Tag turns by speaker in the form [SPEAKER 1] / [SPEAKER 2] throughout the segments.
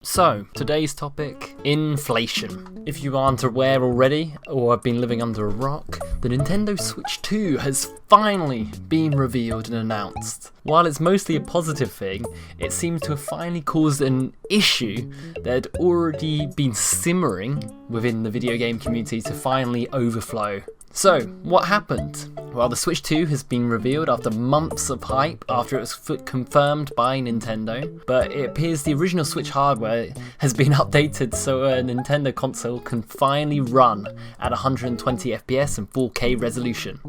[SPEAKER 1] So, today's topic, inflation. If you aren't aware already, or have been living under a rock, the Nintendo Switch 2 has finally been revealed and announced. While it's mostly a positive thing, it seems to have finally caused an issue that had already been simmering within the video game community to finally overflow. So, what happened? Well, the Switch 2 has been revealed after months of hype after it was confirmed by Nintendo, but it appears the original Switch hardware has been updated so a Nintendo console can finally run at 120 FPS and 4K resolution,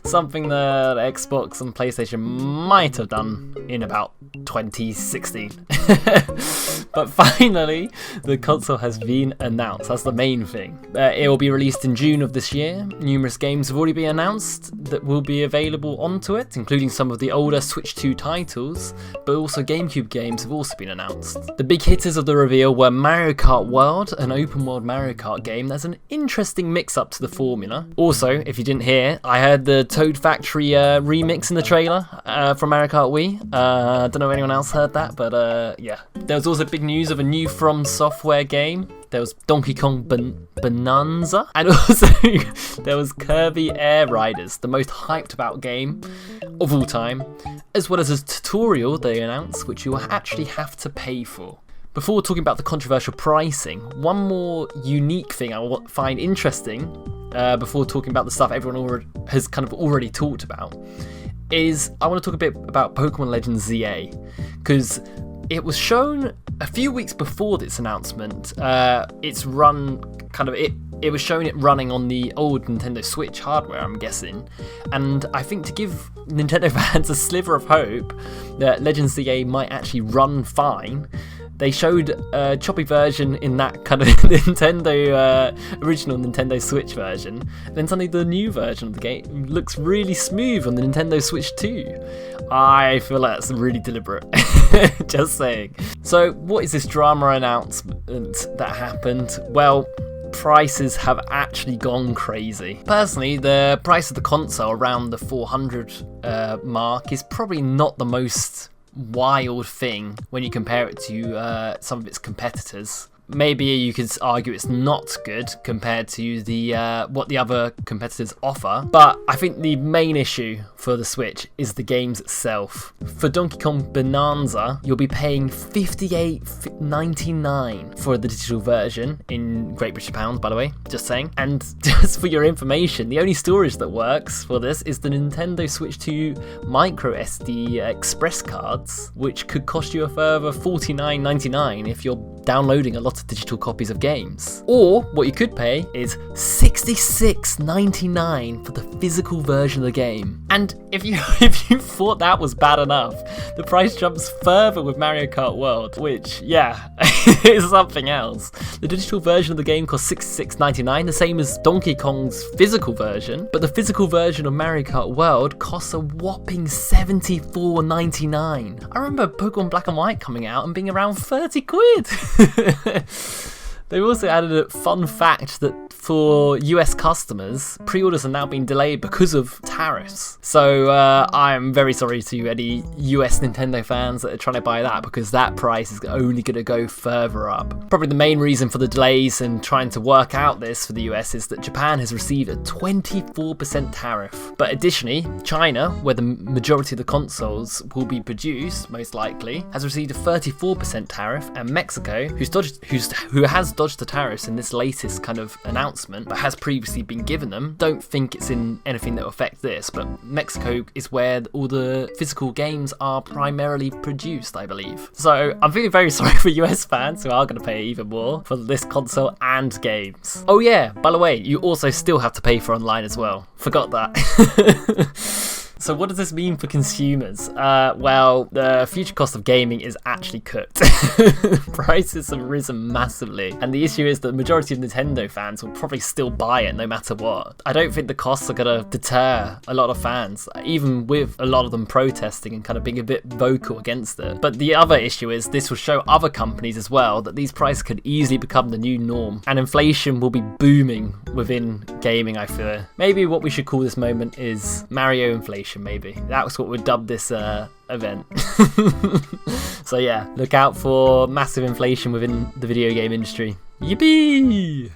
[SPEAKER 1] something that Xbox and PlayStation might have done in about 2016. But finally, the console has been announced. That's the main thing. It will be released in June of this year. Numerous games have already been announced that will be available onto it, including some of the older Switch 2 titles, but also GameCube games have also been announced. The big hitters of the reveal were Mario Kart World, an open world Mario Kart game that's an interesting mix-up to the formula. Also, if you didn't hear, I heard the Toad Factory remix in the trailer from Mario Kart Wii. I don't know if anyone else heard that, but yeah. There was also big news of a new From Software game. There was Donkey Kong Bonanza, and also there was Kirby Air Riders, the most hyped about game of all time, as well as a tutorial they announced, which you will actually have to pay for. Before talking about the controversial pricing, one more unique thing I find interesting, before talking about the stuff everyone has kind of already talked about, is I want to talk a bit about Pokémon Legends ZA, because it was shown a few weeks before this announcement. It was showing it running on the old Nintendo Switch hardware, I'm guessing. And I think to give Nintendo fans a sliver of hope that Legends ZA might actually run fine, they showed a choppy version in that kind of original Nintendo Switch version. Then suddenly the new version of the game looks really smooth on the Nintendo Switch 2. I feel like that's really deliberate. Just saying. So what is this drama announcement that happened? Well, prices have actually gone crazy. Personally, the price of the console around the 400 mark is probably not the most wild thing when you compare it to some of its competitors. Maybe you could argue it's not good compared to the what the other competitors offer, but I think the main issue for the Switch is the games itself. For Donkey Kong Bonanza, you'll be paying $58.99 for the digital version in Great British pounds, by the way, just saying. And just for your information, the only storage that works for this is the Nintendo Switch 2 micro SD express cards, which could cost you a further $49.99 if you're downloading a lot of digital copies of games. Or what you could pay is $66.99 for the physical version of the game. And if you thought that was bad enough, the price jumps further with Mario Kart World, which, yeah, is something else. The digital version of the game costs $66.99, the same as Donkey Kong's physical version, but the physical version of Mario Kart World costs a whopping $74.99. I remember Pokemon Black and White coming out and being around 30 quid. They also added a fun fact that for US customers, pre-orders are now being delayed because of tariffs. So I'm very sorry to any US Nintendo fans that are trying to buy that, because that price is only going to go further up. Probably the main reason for the delays and trying to work out this for the US is that Japan has received a 24% tariff. But additionally, China, where the majority of the consoles will be produced, most likely, has received a 34% tariff, and Mexico, who has dodged the tariffs in this latest kind of announcement, but has previously been given them. Don't think it's in anything that will affect this, but Mexico is where all the physical games are primarily produced, I believe. So I'm feeling very sorry for US fans who are going to pay even more for this console and games. Oh yeah, by the way, you also still have to pay for online as well. Forgot that. So what does this mean for consumers? Well, the future cost of gaming is actually cooked. Prices have risen massively, and the issue is that the majority of Nintendo fans will probably still buy it no matter what. I don't think the costs are going to deter a lot of fans, even with a lot of them protesting and kind of being a bit vocal against it. But the other issue is this will show other companies as well that these prices could easily become the new norm, and inflation will be booming within gaming, I fear. Maybe what we should call this moment is Mario inflation. inflation, maybe. That's what we'd dub this event. So yeah, look out for massive inflation within the video game industry. Yippee!